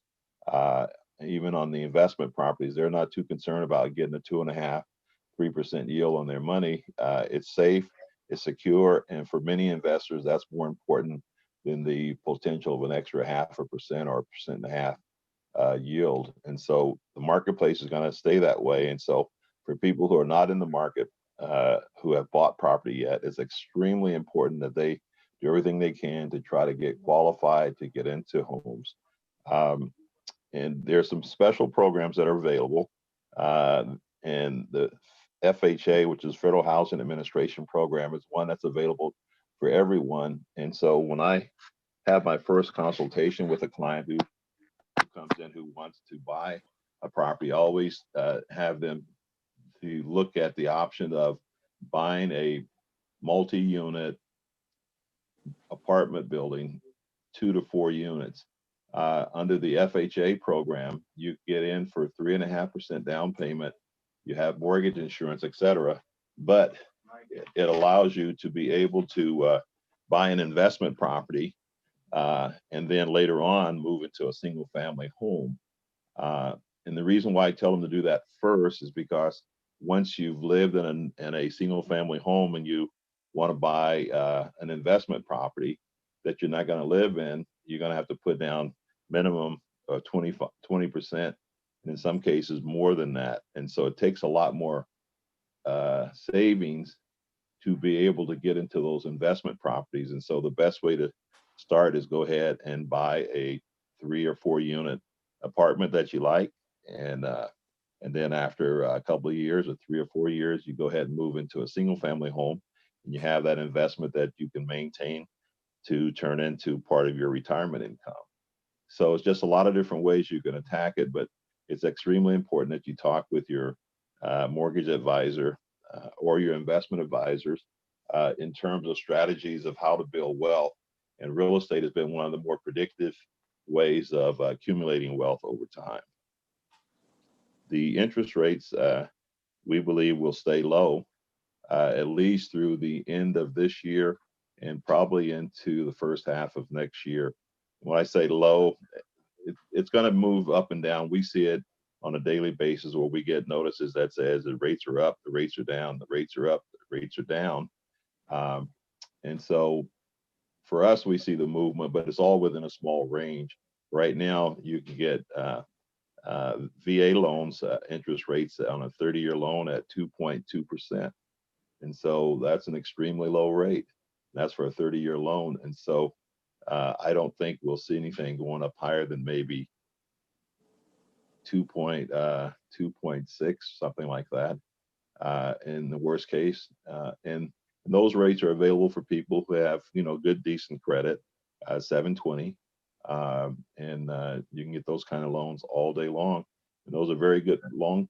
Even on the investment properties, they're not too concerned about getting a 2.5–3% yield on their money. It's safe, it's secure, and for many investors, that's more important than the potential of an extra 0.5% or 1.5% yield. And so the marketplace is going to stay that way. And so for people who are not in the market, who have bought property yet, it's extremely important that they do everything they can to try to get qualified to get into homes. And there's some special programs that are available. And the FHA, which is Federal Housing Administration program, is one that's available for everyone. And so when I have my first consultation with a client who comes in who wants to buy a property, I always have them to look at the option of buying a multi-unit apartment building, 2 to 4 units. Under the FHA program, you get in for 3.5% down payment. You have mortgage insurance, et cetera, but it allows you to be able to buy an investment property and then later on move into a single family home. And the reason why I tell them to do that first is because once you've lived in a single family home and you want to buy an investment property that you're not going to live in, you're going to have to put down minimum 20%, and in some cases more than that. And so it takes a lot more savings to be able to get into those investment properties. And so the best way to start is go ahead and buy a 3 or 4 unit apartment that you like. And then after a couple of years or 3 or 4 years, you go ahead and move into a single family home, and you have that investment that you can maintain to turn into part of your retirement income. So it's just a lot of different ways you can attack it, but it's extremely important that you talk with your mortgage advisor or your investment advisors in terms of strategies of how to build wealth. And real estate has been one of the more predictive ways of accumulating wealth over time. The interest rates, we believe, will stay low at least through the end of this year and probably into the first half of next year. When I say low, it's going to move up and down. We see it on a daily basis where we get notices that says the rates are up, the rates are down, the rates are up, the rates are down. And so for us, we see the movement, but it's all within a small range. Right now, you can get VA loans, interest rates on a 30-year loan at 2.2%. And so that's an extremely low rate. That's for a 30-year loan. And so I don't think we'll see anything going up higher than maybe 2.6, something like that, in the worst case. And those rates are available for people who have, good, decent credit, 720. And you can get those kind of loans all day long. And those are very good loan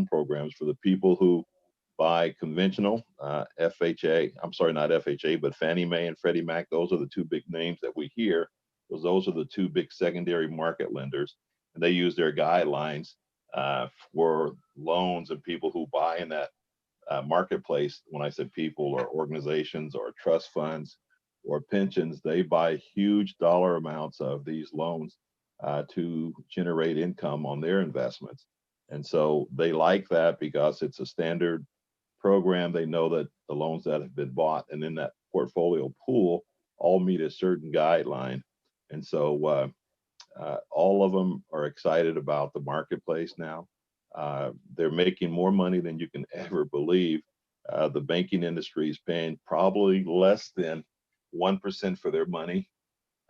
programs for the people who buy conventional FHA. I'm sorry, not FHA, but Fannie Mae and Freddie Mac. Those are the two big names that we hear, because those are the two big secondary market lenders. And they use their guidelines for loans and people who buy in that marketplace. When I said people or organizations or trust funds or pensions, they buy huge dollar amounts of these loans to generate income on their investments. And so they like that because it's a standard program. They know that the loans that have been bought and in that portfolio pool all meet a certain guideline. And so all of them are excited about the marketplace now. They're making more money than you can ever believe. The banking industry is paying probably less than 1% for their money.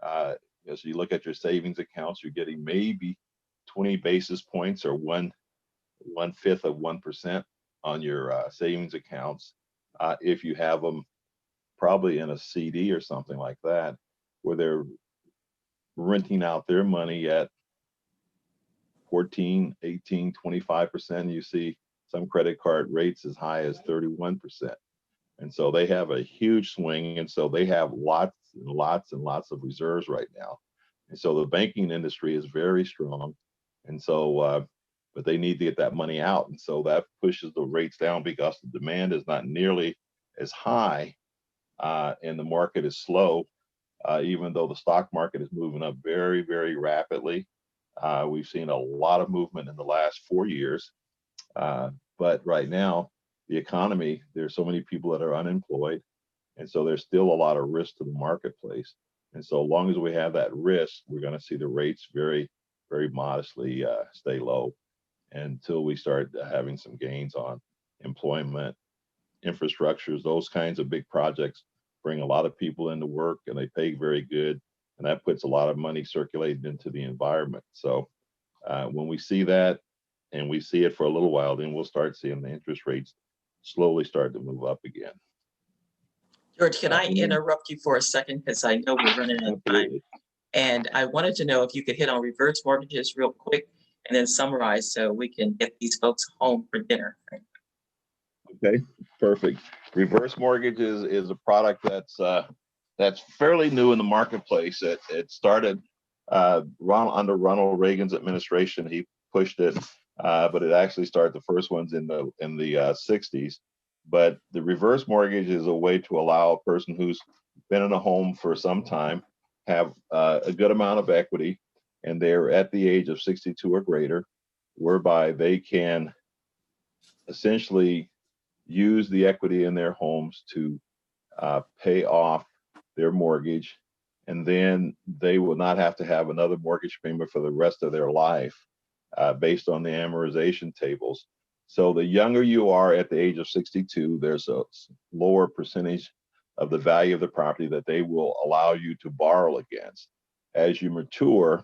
As you look at your savings accounts, you're getting maybe 20 basis points or 1/5 of 1% on your savings accounts. If you have them probably in a CD or something like that, where they're renting out their money at 14, 18, 25%. You see some credit card rates as high as 31%. And so they have a huge swing. And so they have lots and lots and lots of reserves right now. And so the banking industry is very strong. And so, but they need to get that money out. And so that pushes the rates down because the demand is not nearly as high and the market is slow, even though the stock market is moving up very, very rapidly. We've seen a lot of movement in the last 4 years. But right now, the economy, there's so many people that are unemployed. And so there's still a lot of risk to the marketplace. And so as long as we have that risk, we're going to see the rates very, very modestly stay low until we start having some gains on employment, infrastructures. Those kinds of big projects bring a lot of people into work and they pay very good. And that puts a lot of money circulating into the environment. So when we see that and we see it for a little while, then we'll start seeing the interest rates slowly start to move up again. George, can I interrupt you for a second? Because I know we're running out of time. And I wanted to know if you could hit on reverse mortgages real quick and then summarize so we can get these folks home for dinner. Okay, perfect. Reverse mortgages is a product that's fairly new in the marketplace. It started under Ronald Reagan's administration. He pushed it, but it actually started the first ones in the 60s. But the reverse mortgage is a way to allow a person who's been in a home for some time have a good amount of equity, and they're at the age of 62 or greater, whereby they can essentially use the equity in their homes to pay off their mortgage, and then they will not have to have another mortgage payment for the rest of their life based on the amortization tables. So the younger you are at the age of 62, there's a lower percentage of the value of the property that they will allow you to borrow against. As you mature,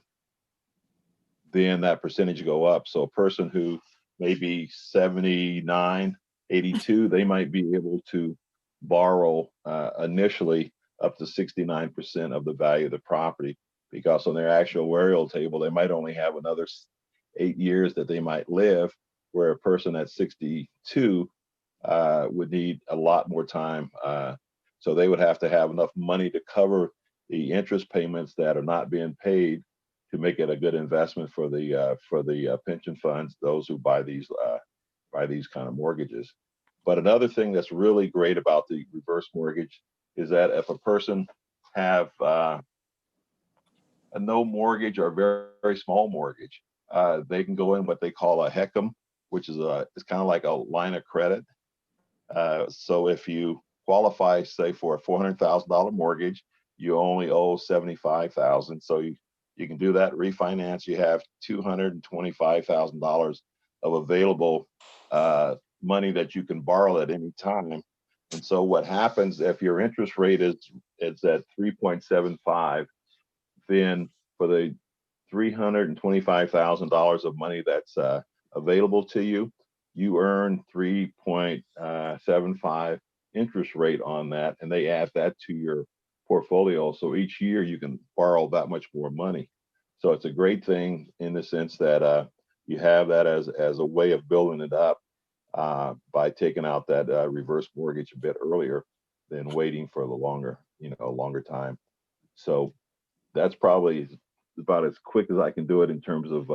then that percentage go up. So a person who may be 79, 82, they might be able to borrow initially up to 69% of the value of the property, because on their actuarial table, they might only have another 8 years that they might live, where a person at 62 would need a lot more time. So they would have to have enough money to cover the interest payments that are not being paid to make it a good investment for the pension funds, those who buy these kind of mortgages. But another thing that's really great about the reverse mortgage is that if a person have a no mortgage or very, very small mortgage. They can go in what they call a HECM, which is it's kind of like a line of credit. So if you qualify, say, for a $400,000 mortgage, you only owe $75,000. So you can do that refinance. You have $225,000 of available money that you can borrow at any time. And so what happens if your interest rate is at 3.75, then for the $325,000 of money that's available to you, you earn 3.75 interest rate on that, and they add that to your portfolio. So each year you can borrow that much more money. So it's a great thing in the sense that you have that as a way of building it up by taking out that reverse mortgage a bit earlier than waiting for the longer time. So that's probably about as quick as I can do it in terms of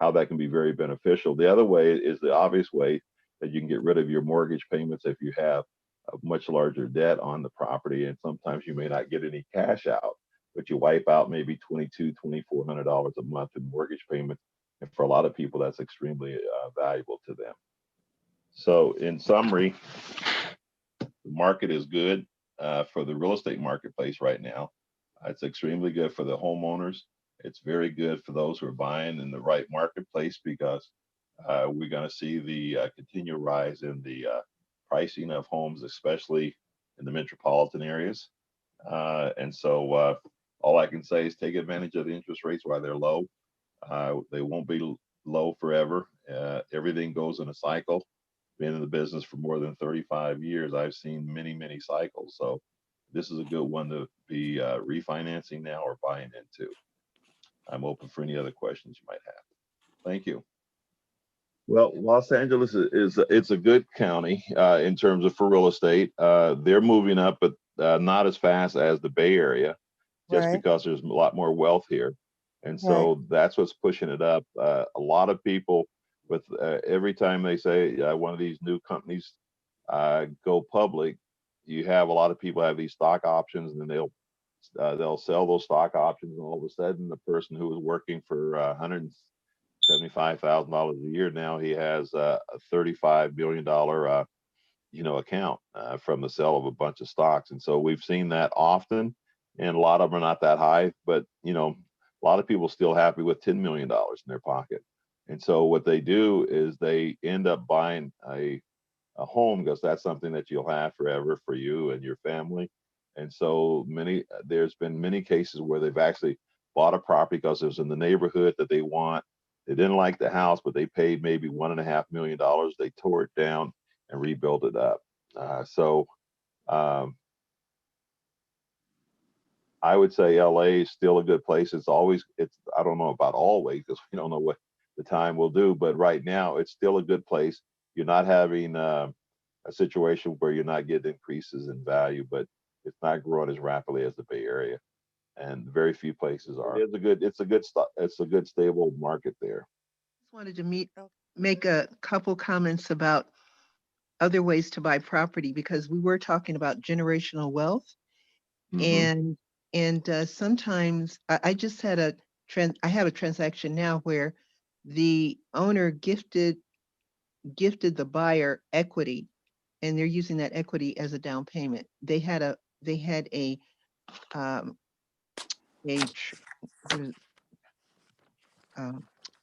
how that can be very beneficial. The other way is the obvious way that you can get rid of your mortgage payments if you have a much larger debt on the property, and sometimes you may not get any cash out, but you wipe out maybe $2,400 a month in mortgage payments, and for a lot of people that's extremely valuable to them. So in summary, the market is good for the real estate marketplace right now. It's extremely good for the homeowners. It's very good for those who are buying in the right marketplace, because we're going to see the continued rise in the pricing of homes, especially in the metropolitan areas. And so all I can say is take advantage of the interest rates while they're low. They won't be low forever. Everything goes in a cycle. Been in the business for more than 35 years. I've seen many, many cycles. So this is a good one to be refinancing now or buying into. I'm open for any other questions you might have. Thank you. Well, Los Angeles it's a good county in terms of for real estate. They're moving up, but not as fast as the Bay Area, just because there's a lot more wealth here. And so that's what's pushing it up. A lot of people with every time they say one of these new companies go public, you have a lot of people have these stock options, and then they'll sell those stock options, and all of a sudden the person who was working for $175,000 a year, now he has a $35 billion account from the sale of a bunch of stocks. And so we've seen that often, and a lot of them are not that high, but a lot of people still happy with $10 million in their pocket. And so what they do is they end up buying a home, because that's something that you'll have forever for you and your family. And so there's been many cases where they've actually bought a property because it was in the neighborhood that they want. They didn't like the house, but they paid maybe $1.5 million. They tore it down and rebuilt it up. I would say LA is still a good place. I don't know about always, because we don't know what the time will do, but right now it's still a good place. You're not having a situation where you're not getting increases in value, but it's not growing as rapidly as the Bay Area, and very few places are. It's a good stable market there. Just wanted to make a couple comments about other ways to buy property, because we were talking about generational wealth. Mm-hmm. And sometimes I just had I have a transaction now where the owner gifted the buyer equity, and they're using that equity as a down payment. They had a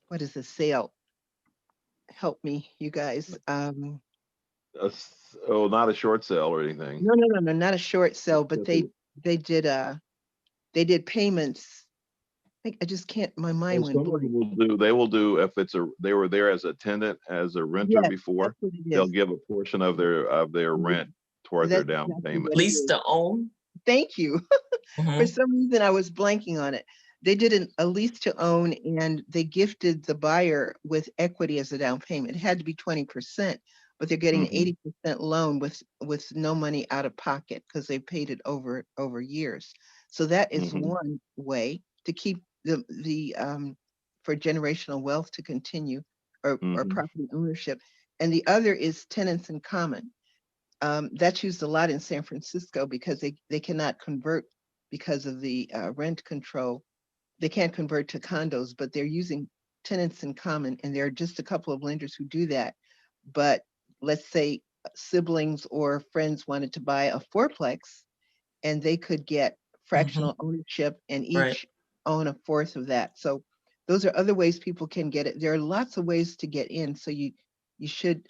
what is the sale? Help me, you guys. Not a short sale or anything. No, not a short sale, but they did payments. I just can't. My mind went blank. They will do if they were there as a tenant, as a renter before. They'll give a portion of their rent toward their down payment. Lease to own. Thank you. Mm-hmm. For some reason, I was blanking on it. They did a lease to own, and they gifted the buyer with equity as a down payment. It had to be 20%, but they're getting an 80% loan with no money out of pocket, because they paid it over years. So that is one way to keep the for generational wealth to continue, or property ownership. And the other is tenants in common. That's used a lot in San Francisco, because they cannot convert because of the rent control. they can't convert to condos, but they're using tenants in common, and there are just a couple of lenders who do that. But let's say siblings or friends wanted to buy a fourplex, and they could get fractional ownership and Right. each own a fourth of that. So those are other ways people can get it. There are lots of ways to get in. So you should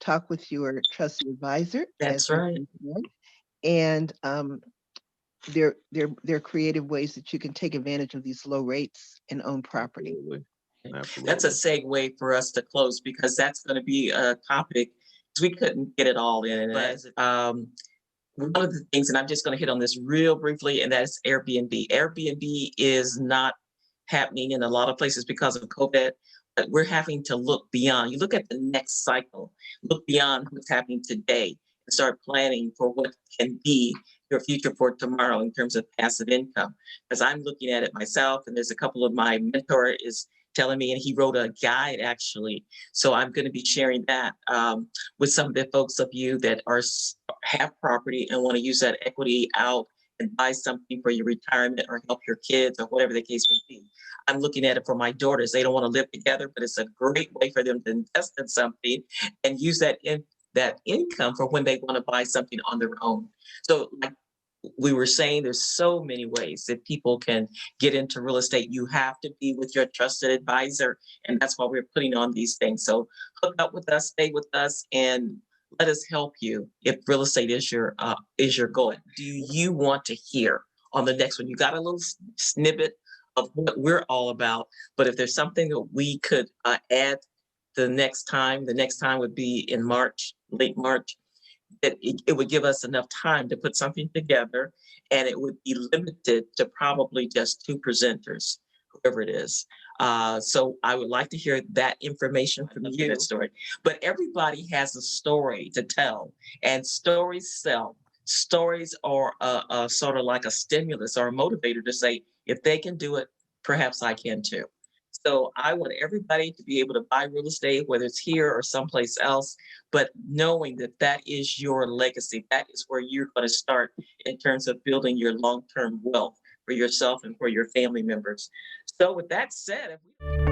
talk with your trusted advisor. That's as we right. said. And there are creative ways that you can take advantage of these low rates and own property. Absolutely. Absolutely. That's a segue for us to close because that's going to be a topic. 'Cause we couldn't get it all in. But one of the things, and I'm just going to hit on this real briefly, and that's Airbnb. Airbnb is not happening in a lot of places because of COVID, but we're having to look beyond. You look at the next cycle, look beyond what's happening today, and start planning for what can be your future for tomorrow in terms of passive income. As I'm looking at it myself, and there's a couple of my mentor is telling me, and he wrote a guide actually. So I'm going to be sharing that with some of the folks of you that have property and want to use that equity out and buy something for your retirement or help your kids or whatever the case may be. I'm looking at it for my daughters. They don't want to live together, but it's a great way for them to invest in something and use that income for when they want to buy something on their own. So like we were saying, there's so many ways that people can get into real estate. You have to be with your trusted advisor, and that's why we're putting on these things. So hook up with us, stay with us, and let us help you if real estate is your goal. What do you want to hear on the next one? You got a little snippet of what we're all about, but if there's something that we could add the next time would be in March, late March, that it would give us enough time to put something together, and it would be limited to probably just 2 presenters, whoever it is. So I would like to hear that information from you. That story, but everybody has a story to tell, and stories sell. Stories are sort of like a stimulus or a motivator to say, if they can do it, perhaps I can too. So I want everybody to be able to buy real estate, whether it's here or someplace else, but knowing that that is your legacy. That is where you're going to start in terms of building your long-term wealth for yourself and for your family members. So with that said, if we